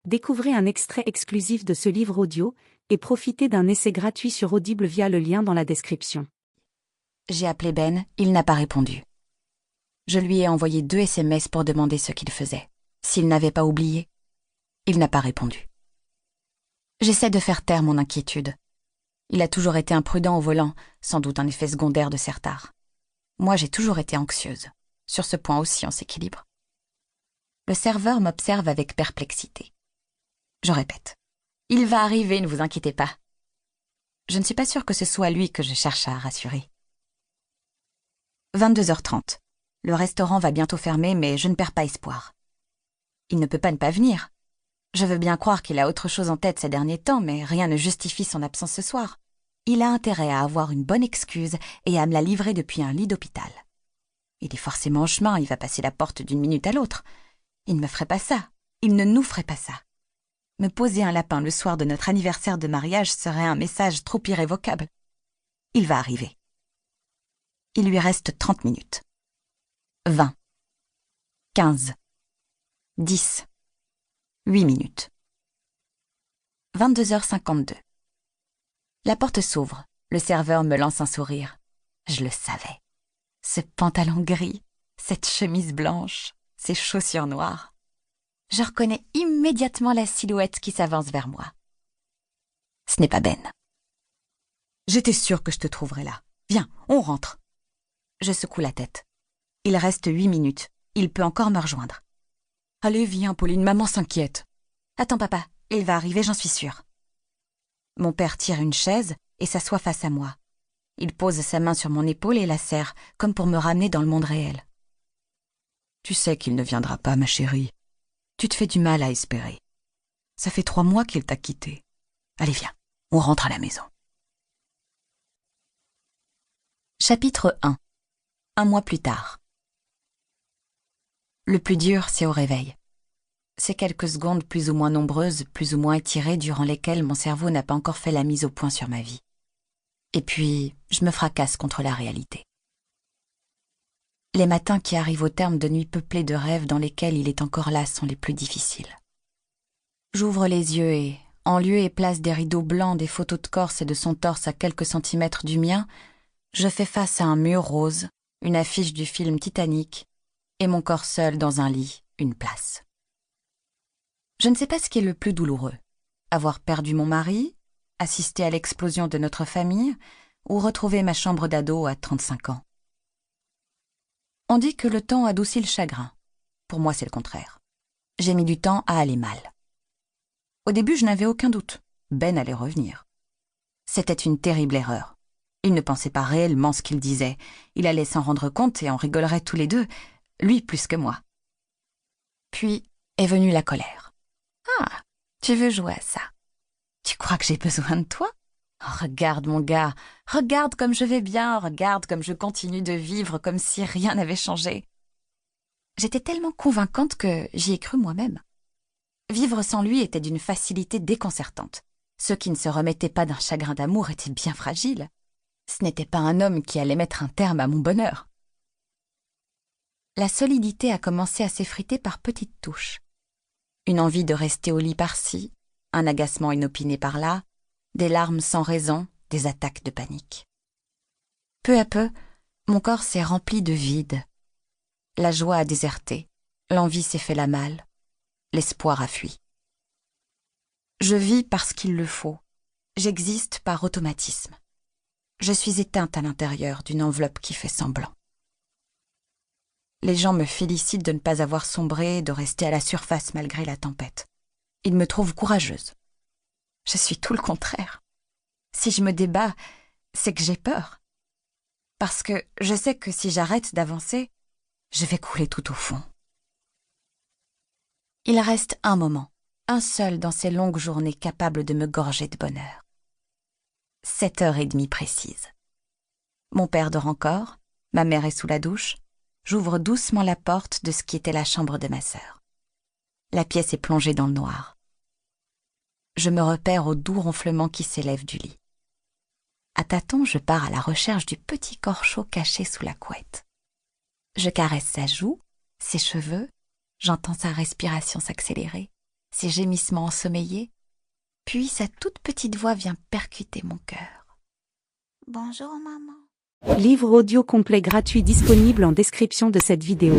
Découvrez un extrait exclusif de ce livre audio et profitez d'un essai gratuit sur Audible via le lien dans la description. J'ai appelé Ben, il n'a pas répondu. Je lui ai envoyé 2 SMS pour demander ce qu'il faisait. S'il n'avait pas oublié, il n'a pas répondu. J'essaie de faire taire mon inquiétude. Il a toujours été imprudent au volant, sans doute un effet secondaire de ses retards. Moi, j'ai toujours été anxieuse. Sur ce point aussi, on s'équilibre. Le serveur m'observe avec perplexité. Je répète. Il va arriver, ne vous inquiétez pas. Je ne suis pas sûre que ce soit lui que je cherche à rassurer. 22h30. Le restaurant va bientôt fermer, mais je ne perds pas espoir. Il ne peut pas ne pas venir. Je veux bien croire qu'il a autre chose en tête ces derniers temps, mais rien ne justifie son absence ce soir. Il a intérêt à avoir une bonne excuse et à me la livrer depuis un lit d'hôpital. Il est forcément en chemin, il va passer la porte d'une minute à l'autre. Il ne me ferait pas ça. Il ne nous ferait pas ça. Me poser un lapin le soir de notre anniversaire de mariage serait un message trop irrévocable. Il va arriver. Il lui reste 30 minutes. 20. 15. 10. 8 minutes. 22h52. La porte s'ouvre. Le serveur me lance un sourire. Je le savais. Ce pantalon gris, cette chemise blanche, ces chaussures noires. Je reconnais immédiatement la silhouette qui s'avance vers moi. Ce n'est pas Ben. J'étais sûre que je te trouverais là. Viens, on rentre. Je secoue la tête. Il reste 8 minutes. Il peut encore me rejoindre. Allez, viens, Pauline, maman s'inquiète. Attends, papa, il va arriver, j'en suis sûre. Mon père tire une chaise et s'assoit face à moi. Il pose sa main sur mon épaule et la serre, comme pour me ramener dans le monde réel. Tu sais qu'il ne viendra pas, ma chérie. Tu te fais du mal à espérer. Ça fait 3 mois qu'il t'a quitté. Allez, viens, on rentre à la maison. Chapitre 1. 1 mois plus tard. Le plus dur, c'est au réveil. C'est quelques secondes plus ou moins nombreuses, plus ou moins étirées, durant lesquelles mon cerveau n'a pas encore fait la mise au point sur ma vie. Et puis, je me fracasse contre la réalité. Les matins qui arrivent au terme de nuits peuplées de rêves dans lesquels il est encore là sont les plus difficiles. J'ouvre les yeux et, en lieu et place des rideaux blancs, des photos de Corse et de son torse à quelques centimètres du mien, je fais face à un mur rose, une affiche du film Titanic, et mon corps seul dans un lit, une place. Je ne sais pas ce qui est le plus douloureux. Avoir perdu mon mari, assister à l'explosion de notre famille, ou retrouver ma chambre d'ado à 35 ans. On dit que le temps adoucit le chagrin. Pour moi, c'est le contraire. J'ai mis du temps à aller mal. Au début, je n'avais aucun doute. Ben allait revenir. C'était une terrible erreur. Il ne pensait pas réellement ce qu'il disait. Il allait s'en rendre compte et on rigolerait tous les deux, lui plus que moi. Puis est venue la colère. « Ah, tu veux jouer à ça? Tu crois que j'ai besoin de toi? Regarde mon gars, regarde comme je vais bien, regarde comme je continue de vivre comme si rien n'avait changé. » J'étais tellement convaincante que j'y ai cru moi-même. Vivre sans lui était d'une facilité déconcertante. Ceux qui ne se remettaient pas d'un chagrin d'amour étaient bien fragiles. Ce n'était pas un homme qui allait mettre un terme à mon bonheur. La solidité a commencé à s'effriter par petites touches. Une envie de rester au lit par-ci, un agacement inopiné par-là, des larmes sans raison, des attaques de panique. Peu à peu, mon corps s'est rempli de vide. La joie a déserté, l'envie s'est fait la malle, l'espoir a fui. Je vis parce qu'il le faut, j'existe par automatisme. Je suis éteinte à l'intérieur d'une enveloppe qui fait semblant. Les gens me félicitent de ne pas avoir sombré, de rester à la surface malgré la tempête. Ils me trouvent courageuse. Je suis tout le contraire. Si je me débats, c'est que j'ai peur. Parce que je sais que si j'arrête d'avancer, je vais couler tout au fond. Il reste un moment, un seul dans ces longues journées capables de me gorger de bonheur. 7h30 précises. Mon père dort encore, ma mère est sous la douche. J'ouvre doucement la porte de ce qui était la chambre de ma sœur. La pièce est plongée dans le noir. Je me repère au doux ronflement qui s'élève du lit. À tâtons, je pars à la recherche du petit corps chaud caché sous la couette. Je caresse sa joue, ses cheveux, j'entends sa respiration s'accélérer, ses gémissements ensommeillés, puis sa toute petite voix vient percuter mon cœur. « Bonjour maman. » Livre audio complet gratuit disponible en description de cette vidéo.